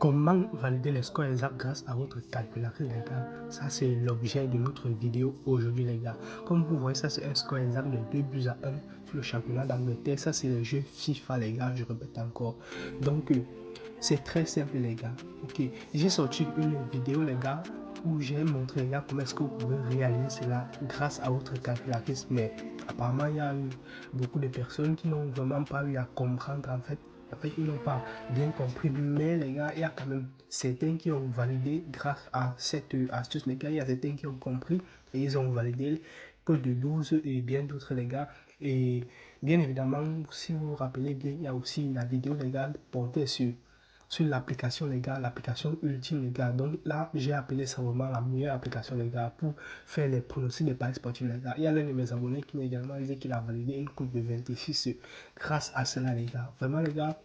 Comment valider les scores exacts grâce à votre calculatrice, les gars? Ça, c'est l'objet de notre vidéo aujourd'hui, les gars. Comme vous voyez, ça, c'est un score exact de 2-1 sur le championnat d'Angleterre. Ça, c'est le jeu FIFA, les gars. Je répète encore. Donc, c'est très simple, les gars. Ok, j'ai sorti une vidéo, les gars, où j'ai montré, les gars, comment est-ce que vous pouvez réaliser cela grâce à votre calculatrice. Mais apparemment, il y a eu beaucoup de personnes qui n'ont vraiment pas eu à comprendre, en fait, ils n'ont pas bien compris, mais les gars, il y a quand même certains qui ont validé grâce à cette astuce, les gars. Il y a certains qui ont compris et ils ont validé code de 12 et bien d'autres, les gars. Et bien évidemment, si vous vous rappelez bien, il y a aussi la vidéo, les gars, portée sur l'application, les gars, l'application ultime, les gars. Donc là, j'ai appelé ça vraiment la meilleure application, les gars, pour faire les pronostics des paris sportifs, les gars. Il y a l'un de mes abonnés qui m'a également dit qu'il a validé une coupe de 26 grâce à cela, les gars. Vraiment, les gars,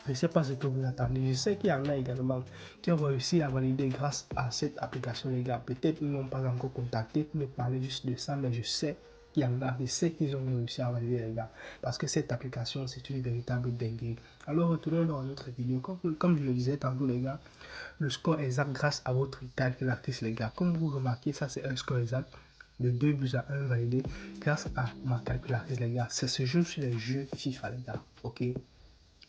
je ne sais pas ce que vous attendez. Je sais qu'il y en a également qui ont réussi à valider grâce à cette application, les gars. Peut-être qu'ils n'ont pas encore contacté pour me parler juste de ça, mais je sais qu'il y en a. Je sais qu'ils ont réussi à valider, les gars. Parce que cette application, c'est une véritable dinguerie. Alors, retournons dans notre vidéo. Comme je le disais tantôt, les gars, le score exact grâce à votre calculatrice, les gars. Comme vous remarquez, ça, c'est un score exact de 2-1 validé grâce à ma calculatrice, les gars. C'est ce jeu sur les jeux FIFA, les gars. Ok?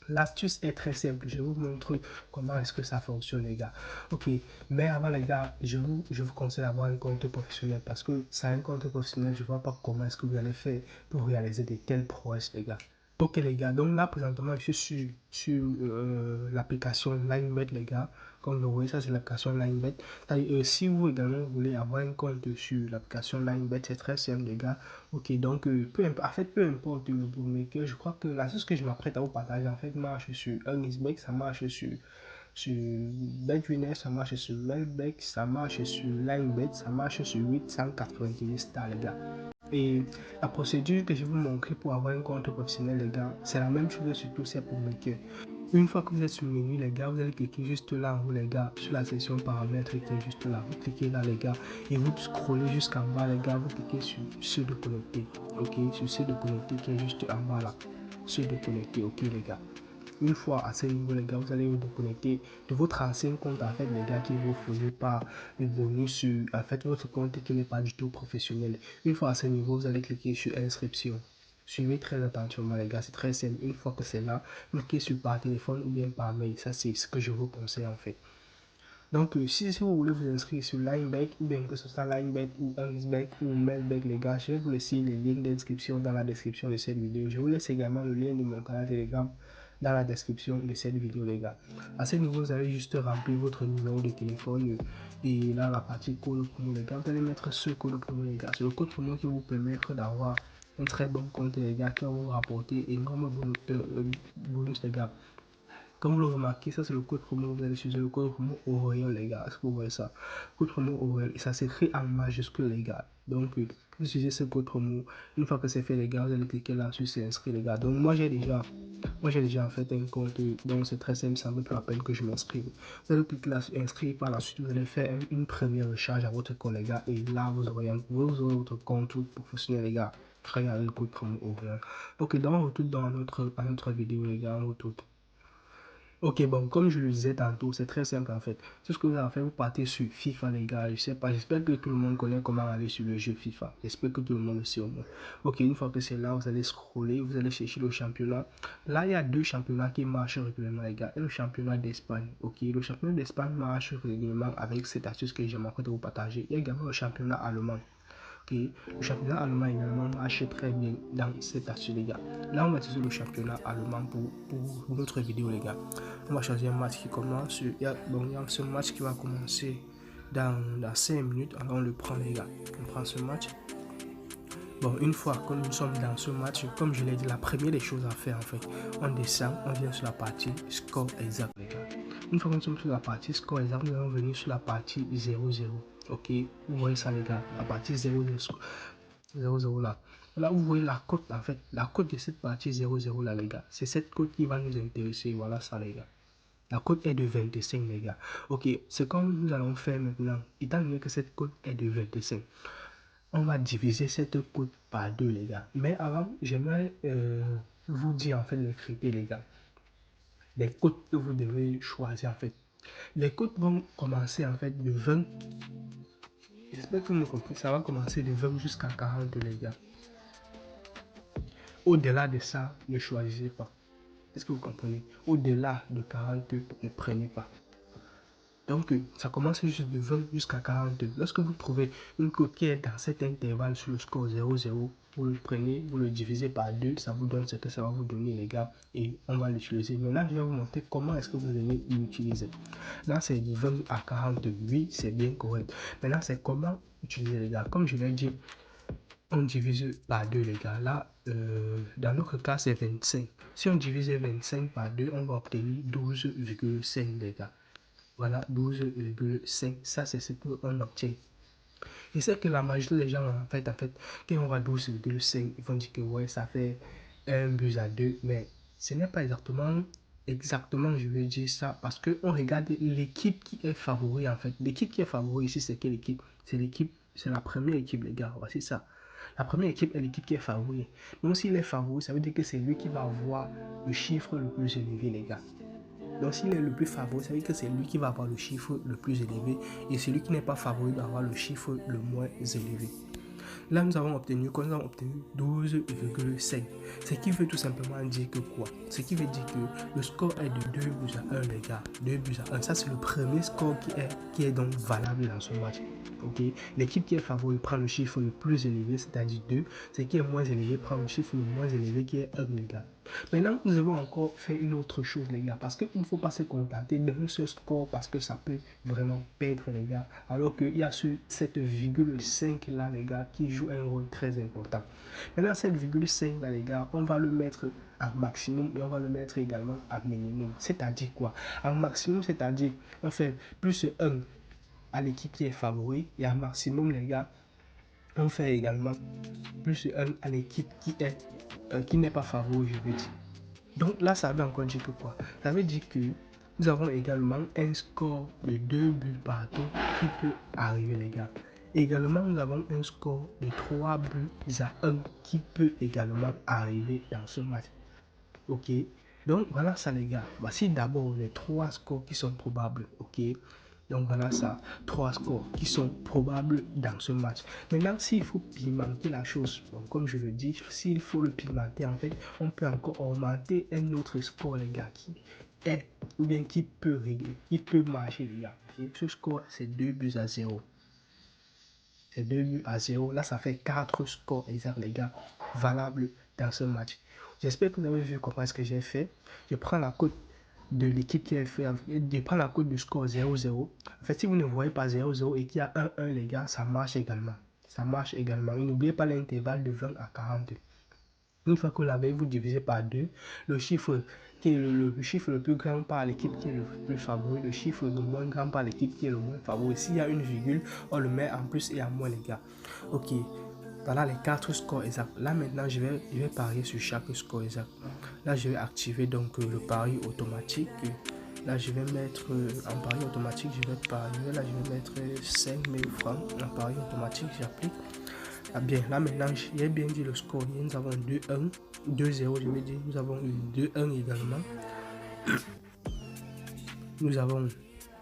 L'astuce est très simple. Je vais vous montrer comment est-ce que ça fonctionne, les gars. Ok, mais avant, les gars, je vous conseille d'avoir un compte professionnel parce que sans un compte professionnel, je ne vois pas comment est-ce que vous allez faire pour réaliser de telles prouesses, les gars. Ok, les gars, donc là, présentement, je suis sur l'application LineBet, les gars. Comme vous voyez, ça, c'est l'application LineBet. Si vous également voulez avoir un compte sur l'application LineBet, c'est très simple, les gars. Ok, donc, peu importe le bookmaker, je crois que la chose que je m'apprête à vous partager, en fait, marche sur Earningsbet, ça marche sur BetWinner, ça marche sur Melbeck, ça marche sur LineBet, ça marche sur 890 stars, les gars. Et la procédure que je vais vous montrer pour avoir un compte professionnel, les gars, c'est la même chose sur tous ces bookmakers. Une fois que vous êtes sur le menu, les gars, vous allez cliquer juste là en haut, les gars, sur la section paramètres qui est juste là. Vous cliquez là, les gars, et vous scrollez jusqu'en bas, les gars. Vous cliquez sur ceux de connecter. Ok, sur ceux de connecter qui est juste en bas là. Ceux de connecter, ok, les gars. Une fois à ce niveau, les gars, vous allez vous déconnecter de votre ancien compte, en fait, les gars, qui vous faisait pas le bonus sur, en fait, votre compte qui n'est pas du tout professionnel. Une fois à ce niveau, vous allez cliquer sur inscription. Suivez très attentivement, les gars, c'est très simple. Une fois que c'est là, cliquez sur par téléphone ou bien par mail. Ça, c'est ce que je vous conseille, en fait. Donc, si vous voulez vous inscrire sur LineBet, ou bien que ce soit LineBet ou Earningsbet ou Melbeck, les gars, je vais vous laisser les liens d'inscription dans la description de cette vidéo. Je vous laisse également le lien de mon canal Telegram dans la description de cette vidéo, les gars. À ce niveau, vous allez juste remplir votre numéro de téléphone et dans la partie code promo, les gars, vous allez mettre ce code promo, les gars. C'est le code promo qui vous permettra d'avoir un très bon compte, les gars, qui va vous rapporter énormément bonus, les gars. Comme vous le remarquez, ça c'est le code promo. Vous allez utiliser le code promo Orion, les gars. Est-ce que vous voyez ça? Code promo Orion. Et ça s'écrit en majuscule, les gars. Donc, vous utilisez ce code promo. Une fois que c'est fait, les gars, vous allez cliquer là sur c'est inscrit, les gars. Donc, moi j'ai déjà en fait un compte. Donc, c'est très simple. Ça ne vaut pas la peine que je m'inscrive. Vous allez cliquer là sur inscrit. Par la suite, vous allez faire une première recharge à votre compte, les gars. Et là, vous aurez votre compte professionnel, les gars. Regardez le code promo Orion. Ok, donc on retourne dans notre vidéo, les gars. On retourne. Ok, bon, comme je le disais tantôt, c'est très simple en fait. Tout ce que vous avez à faire, vous partez sur FIFA, les gars. Je sais pas, j'espère que tout le monde connaît comment aller sur le jeu FIFA. J'espère que tout le monde le sait au moins. Ok, une fois que c'est là, vous allez scroller, vous allez chercher le championnat. Là, il y a deux championnats qui marchent régulièrement, les gars. Et le championnat d'Espagne. Ok, le championnat d'Espagne marche régulièrement avec cette astuce que j'aimerais vous partager. Il y a également le championnat allemand. Okay. Le championnat allemand également marche très bien dans cette astuce, les gars. Là, on va utiliser le championnat allemand pour notre vidéo, les gars. On va choisir un match qui commence. Il y a ce match qui va commencer dans 5 minutes. Alors, on le prend, les gars. On prend ce match. Bon, une fois que nous sommes dans ce match, comme je l'ai dit, la première des choses à faire, en fait, on descend, on vient sur la partie score exact, les gars. Une fois que nous sommes sur la partie score exact, nous allons venir sur la partie 0-0. Ok, vous voyez ça, les gars, la partie 0-0 là. Là, vous voyez la cote, en fait, la cote de cette partie 0-0 là, les gars. C'est cette cote qui va nous intéresser. Voilà ça, les gars. La cote est de 25, les gars. Ok, ce que nous allons faire maintenant, étant donné que cette cote est de 25, on va diviser cette cote par 2, les gars. Mais avant, j'aimerais vous dire, en fait, les critères, les gars. Les cotes que vous devez choisir, en fait. Les cotes vont commencer en fait de 20. J'espère que vous me comprenez. Ça va commencer de 20 jusqu'à 40 les gars. Au-delà de ça, ne choisissez pas. Est-ce que vous comprenez? Au-delà de 40, ne prenez pas. Donc, ça commence juste de 20 jusqu'à 40. Lorsque vous trouvez une cote qui est dans cet intervalle sur le score 0,0, vous le prenez, vous le divisez par 2, ça vous donne ce que ça va vous donner, les gars, et on va l'utiliser. Maintenant, je vais vous montrer comment est-ce que vous allez l'utiliser. Là, c'est de 20 à 40, oui, c'est bien correct. Maintenant, c'est comment utiliser, les gars. Comme je l'ai dit, on divise par 2, les gars. Là, dans notre cas, c'est 25. Si on divise 25 par 2, on va obtenir 12,5, les gars. Voilà, 12,5. Ça, c'est ce qu'on obtient. Et c'est que la majorité des gens, en fait, quand on voit 12,5, ils vont dire que ouais, ça fait 1 but à 2. Mais ce n'est pas exactement, je veux dire ça, parce qu'on regarde l'équipe qui est favori, en fait. L'équipe qui est favori ici, c'est quelle équipe? C'est la première équipe, les gars. Voici ça. La première équipe est l'équipe qui est favori. Donc, s'il est favori, ça veut dire que c'est lui qui va avoir le chiffre le plus élevé, les gars. Donc, s'il est le plus favori, ça veut dire que c'est lui qui va avoir le chiffre le plus élevé. Et celui qui n'est pas favori doit avoir le chiffre le moins élevé. Là, nous avons obtenu 12,5. Ce qui veut tout simplement dire que quoi? Ce qui veut dire que le score est de 2 buts à 1, les gars. 2 buts à 1. Ça, c'est le premier score qui est donc valable dans ce match. Okay? L'équipe qui est favori prend le chiffre le plus élevé, c'est-à-dire 2. Ce qui est moins élevé prend le chiffre le moins élevé qui est 1, les gars. Maintenant, nous avons encore fait une autre chose, les gars, parce qu'il ne faut pas se contenter d'un seul score, parce que ça peut vraiment perdre, les gars. Alors qu'il y a cette virgule 5 là, les gars, qui joue un rôle très important. Maintenant, cette virgule 5 là, les gars, on va le mettre en maximum et on va le mettre également en minimum. C'est-à-dire quoi? En maximum, c'est-à-dire, on fait plus 1 à l'équipe qui est favori, et en maximum, les gars, on fait également plus 1 à l'équipe qui n'est pas favori, je veux dire. Donc là, ça veut encore dire que quoi? Ça veut dire que nous avons également un score de 2 buts partout qui peut arriver, les gars. Également, nous avons un score de 3 buts à 1 qui peut également arriver dans ce match. Ok? Donc voilà ça, les gars. Voici d'abord les 3 scores qui sont probables. Ok? Donc voilà ça, 3 scores qui sont probables dans ce match. Maintenant, s'il faut pimenter la chose, bon, comme je le dis, s'il faut le pimenter, en fait, on peut encore augmenter un autre score, les gars, qui peut régler, qui peut marcher, les gars. Et ce score, c'est 2 buts à 0. C'est 2 buts à 0. Là, ça fait 4 scores exacts, les gars, valables dans ce match. J'espère que vous avez vu comment est-ce que j'ai fait. Je prends la cote de l'équipe qui est fait, je prends la cote du score 0-0. En fait, si vous ne voyez pas 0-0 et qu'il y a 1-1, les gars, ça marche également. Ça marche également. Et n'oubliez pas l'intervalle de 20 à 40. Une fois que vous l'avez, vous divisez par 2. Le chiffre qui est le chiffre le plus grand par l'équipe qui est le plus favori, le chiffre le moins grand par l'équipe qui est le moins favori. S'il y a une virgule, on le met en plus et en moins, les gars. Ok. Voilà les 4 scores exacts. Là maintenant, je vais parier sur chaque score exact. Là, je vais activer donc le pari automatique. Là, je vais mettre en pari automatique, je vais parier. Là, je vais mettre 5000 francs en pari automatique. J'applique. Ah bien, là maintenant, j'ai bien dit le score. Nous avons 2-1, 2-0, je vais dire. Nous avons eu 2-1 également. Nous avons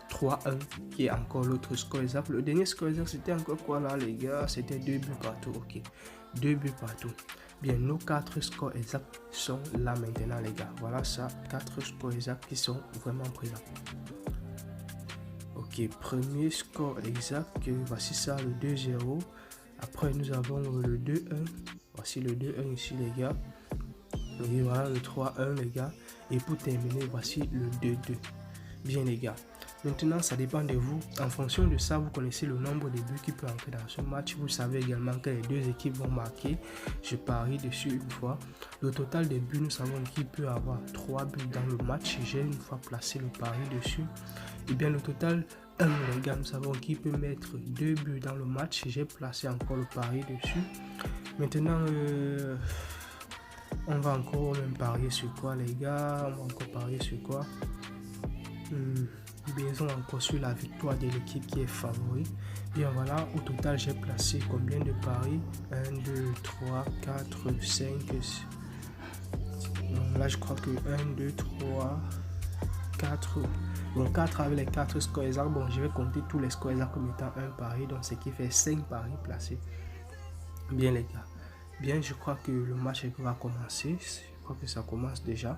3-1 qui est encore l'autre score exact. Le dernier score exact, c'était encore quoi là, les gars? C'était 2 buts partout. Ok, 2 buts partout. Bien, nos 4 scores exacts sont là maintenant, les gars. Voilà ça, 4 scores exacts qui sont vraiment présents. Ok, premier score exact, voici ça, le 2-0. Après, nous avons le 2-1. Voici le 2-1 ici, les gars. Et voilà le 3-1, les gars. Et pour terminer, voici le 2-2. Bien, les gars. Maintenant, ça dépend de vous. En fonction de ça, vous connaissez le nombre de buts qui peut entrer dans ce match. Vous savez également que les deux équipes vont marquer. Je parie dessus une fois. Le total des buts, nous savons qui peut avoir 3 buts dans le match. J'ai une fois placé le pari dessus. Et bien, le total, les gars, nous savons qui peut mettre 2 buts dans le match. J'ai placé encore le pari dessus. Maintenant, on va encore même parier sur quoi, les gars? On va encore parier sur quoi? Disons encore sur la victoire de l'équipe qui est favori. Bien voilà, au total j'ai placé combien de paris? 1, 2, 3, 4, 5, 6. Donc là je crois que 1, 2, 3, 4, Donc 4 avec les 4 scores exacts, bon je vais compter tous les scores exacts comme étant un pari, donc ce qui fait 5 paris placés. Bien les gars, bien je crois que le match va commencer, je crois que ça commence déjà.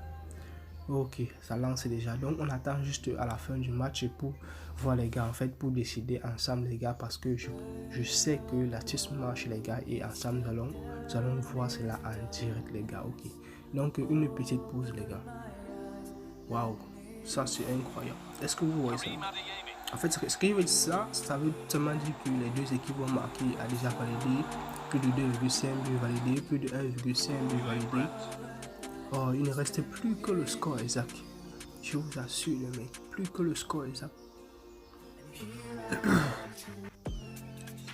Ok, ça lance déjà, donc on attend juste à la fin du match pour voir les gars, en fait pour décider ensemble les gars, parce que je sais que l'astuce marche les gars, et ensemble nous allons voir cela en direct les gars. Ok, donc une petite pause les gars. Waouh, ça c'est incroyable. Est-ce que vous voyez ça? En fait, ce qui veut dire ça veut seulement dire que les deux équipes vont marquer à déjà validé, plus de 2,5 buts validés, plus de 1,5 buts validés. Oh, il ne restait plus que le score exact. Je vous assure, les mecs, plus que le score exact.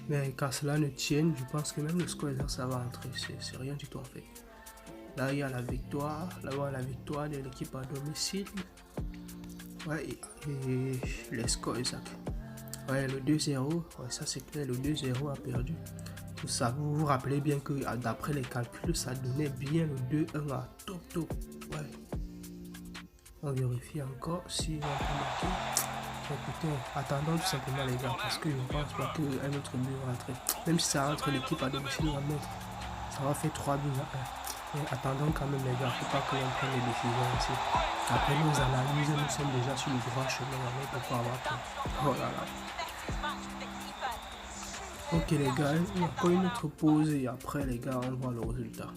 Mais quand cela ne tienne, je pense que même le score exact, ça va entrer. C'est rien du tout en fait. Là, il y a la victoire. Là-bas, la victoire de l'équipe à domicile. Ouais, et les scores exacts. Ouais, le 2-0, ouais, ça c'est clair, le 2-0 a perdu. Tout ça, vous vous rappelez bien que d'après les calculs, ça donnait bien le 2-1 à top. Ouais. On vérifie encore si on peut marquer. Écoutez, attendons tout simplement les gars, parce que je ne pense pas qu'un autre but va rentrer. Même si ça rentre, l'équipe à domicile va mettre. Ça va faire 3 buts à 1. Mais attendons quand même les gars, il ne faut pas que l'on prenne les décisions ici. Après nos analyses, nous sommes déjà sur le droit chemin, on ne peut pas avoir peur. Oh là là. Ok les gars, il y a encore une autre pause et après les gars, on voit le résultat.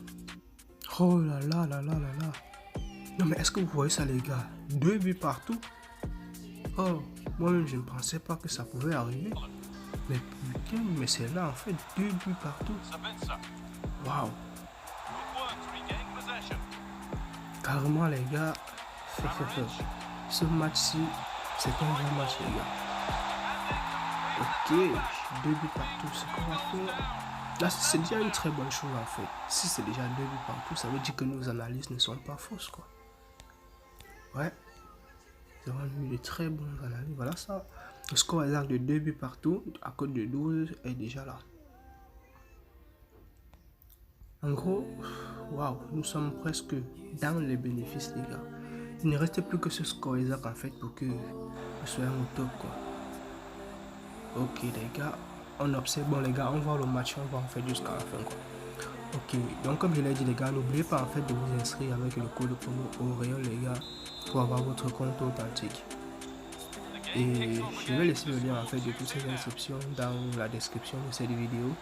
Oh là là. Non mais est-ce que vous voyez ça les gars? 2 buts partout. Oh, moi-même je ne pensais pas que ça pouvait arriver. Mais putain, mais c'est là en fait 2 buts partout. Waouh. Carrément les gars, ce match-ci, c'est un bon match les gars. Ok, 2 buts partout, ce qu'on va faire. Là, c'est déjà une très bonne chose en fait. Si c'est déjà 2 buts partout, ça veut dire que nos analyses ne sont pas fausses quoi. Ouais, nous avons eu de très bonnes analyses. Voilà ça. Le score exact de 2 buts partout, à code de 12, est déjà là. En gros, waouh, nous sommes presque dans les bénéfices les gars. Il ne reste plus que ce score exact en fait pour que nous soyons au top quoi. Ok les gars, on observe, bon les gars, on voit le match, on va en fait jusqu'à la fin quoi. Ok, donc comme je l'ai dit les gars, n'oubliez pas en fait de vous inscrire avec le code promo Orion les gars, pour avoir votre compte authentique. Et je vais laisser le lien en fait de toutes ces inscriptions dans la description de cette vidéo,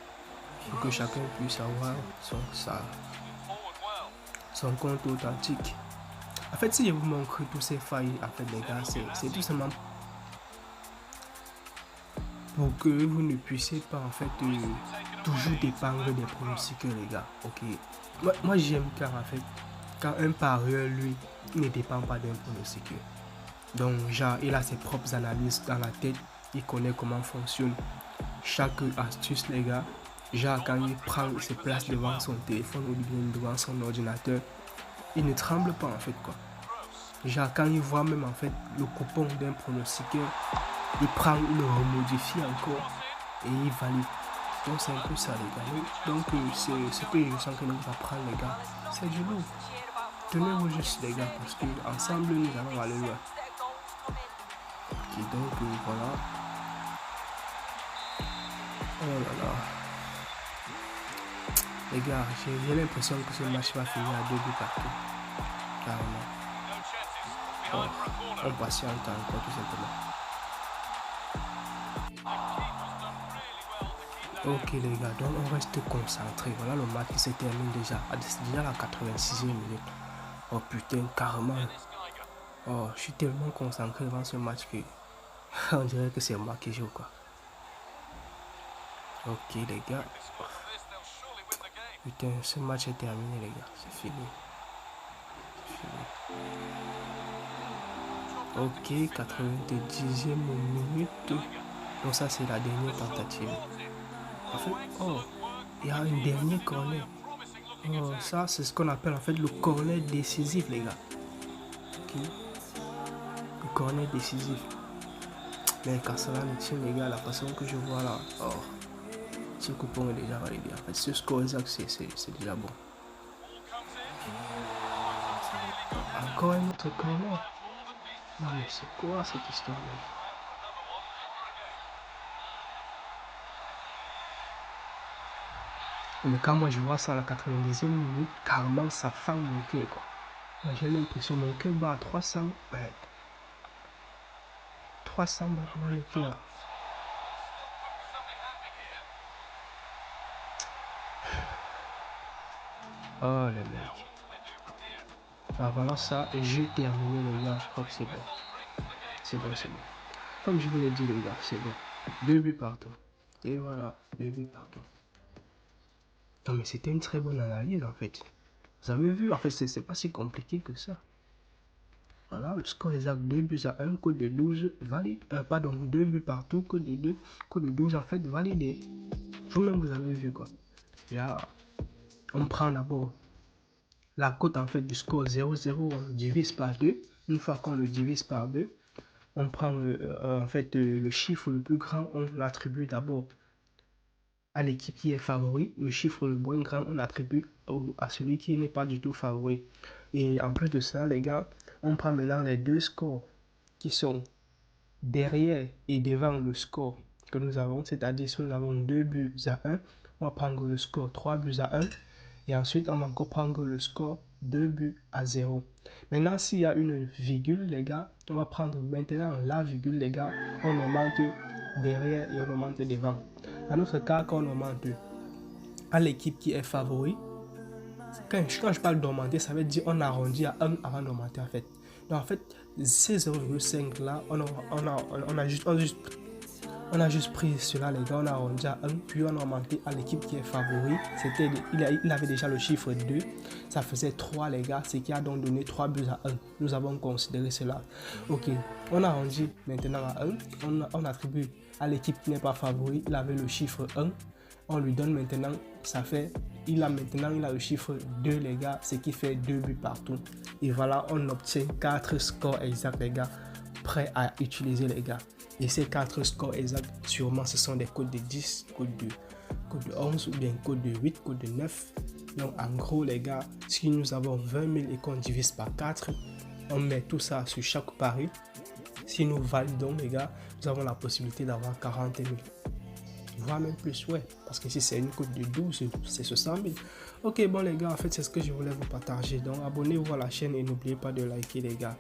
pour que chacun puisse avoir son compte authentique. En fait, si je vous montre tous ces failles, en fait les gars, c'est tout simplement pour que vous ne puissiez pas en fait toujours dépendre des pronostics les gars. Ok, moi j'aime quand un parieur lui ne dépend pas d'un pronostic. Donc genre il a ses propres analyses dans la tête, il connaît comment fonctionne chaque astuce les gars. Genre quand il prend ses places devant son téléphone ou bien devant son ordinateur, il ne tremble pas en fait quoi. Genre quand il voit même en fait le coupon d'un pronostiqueur, il prend, il le remodifie encore et il valide. Donc c'est un peu ça les gars. Donc c'est ce que je sens que nous apprendre les gars. C'est du lourd. Tenez-vous juste les gars, parce que ensemble nous allons aller loin. Ok, donc voilà. Oh là là. Les gars, j'ai l'impression que ce match va finir à 2 buts partout. Carrément. Oh, on patiente encore tout simplement. Ok les gars, donc on reste concentré. Voilà le match qui se termine déjà. C'est déjà la 86e minute. Oh putain, carrément. Oh, je suis tellement concentré devant ce match que on dirait que c'est moi qui joue quoi. Ok les gars. Putain, ce match est terminé les gars. C'est fini. Ok, 90e minute. Donc ça c'est la dernière tentative. En fait, oh, il y a un dernier corner. Oh, ça c'est ce qu'on appelle en fait le corner décisif les gars. Ok. Le corner décisif. Mais quand cela me tient les gars, la façon que je vois là, oh, ce coupon est déjà validé. En fait, ce score exact c'est déjà bon. Encore un autre corner. Non mais c'est quoi cette histoire là? Mais quand moi je vois ça à la 90e minute, carrément ça fend mon cœur quoi. J'ai l'impression que mon cœur bat à 300, 300 battements le cœur. Oh les mecs. Ah voilà ça, j'ai terminé les gars, je crois que c'est bon. C'est bon, c'est bon. Comme je vous l'ai dit les gars, c'est bon. 2 buts partout. Et voilà, 2 buts partout. Non mais c'était une très bonne analyse en fait. Vous avez vu, en fait c'est pas si compliqué que ça. Voilà, le score exact 2 buts à 1, code de 12 valide. Pardon, 2 buts partout, code de 2, code de 12 en fait validé. Vous-même vous avez vu quoi. Là, on prend d'abord la cote en fait du score 0,0, on divise par 2. Une fois qu'on le divise par 2, on prend en fait le chiffre le plus grand, on l'attribue d'abord à l'équipe qui est favori. Le chiffre le moins grand, on l'attribue à celui qui n'est pas du tout favori. Et en plus de ça, les gars, on prend maintenant les deux scores qui sont derrière et devant le score que nous avons, c'est-à-dire si nous avons 2 buts à 1, on va prendre le score 3 buts à 1 et ensuite on va encore prendre le score 2 buts à 0. Maintenant, s'il y a une virgule, les gars, on va prendre maintenant la virgule, les gars, on augmente derrière et on augmente devant. Dans notre cas, quand on augmente à l'équipe qui est favori, quand je parle d'augmenter, ça veut dire on arrondit à 1 avant d'augmenter en fait. Donc en fait, ces 0,5 là, on a juste pris cela les gars, on a arrondi à 1, puis on a augmenté à l'équipe qui est favori. Il avait déjà le chiffre 2, ça faisait 3 les gars, ce qui a donc donné 3 buts à 1. Nous avons considéré cela. Ok, on a arrondi maintenant à 1, on attribue à l'équipe qui n'est pas favori, il avait le chiffre 1. On lui donne maintenant, il a le chiffre 2 les gars, ce qui fait 2 buts partout. Et voilà, on obtient 4 scores exacts les gars, prêts à utiliser les gars. Et ces 4 scores exacts, sûrement ce sont des codes de 10, code de 11 ou bien code de 8, code de 9. Donc en gros les gars, si nous avons 20 000 et qu'on divise par 4, on met tout ça sur chaque pari. Si nous validons les gars, nous avons la possibilité d'avoir 40 000. Voire même plus, ouais, parce que si c'est une cote de 12, c'est 60 000. Ok, bon les gars, en fait c'est ce que je voulais vous partager. Donc abonnez-vous à la chaîne et n'oubliez pas de liker les gars.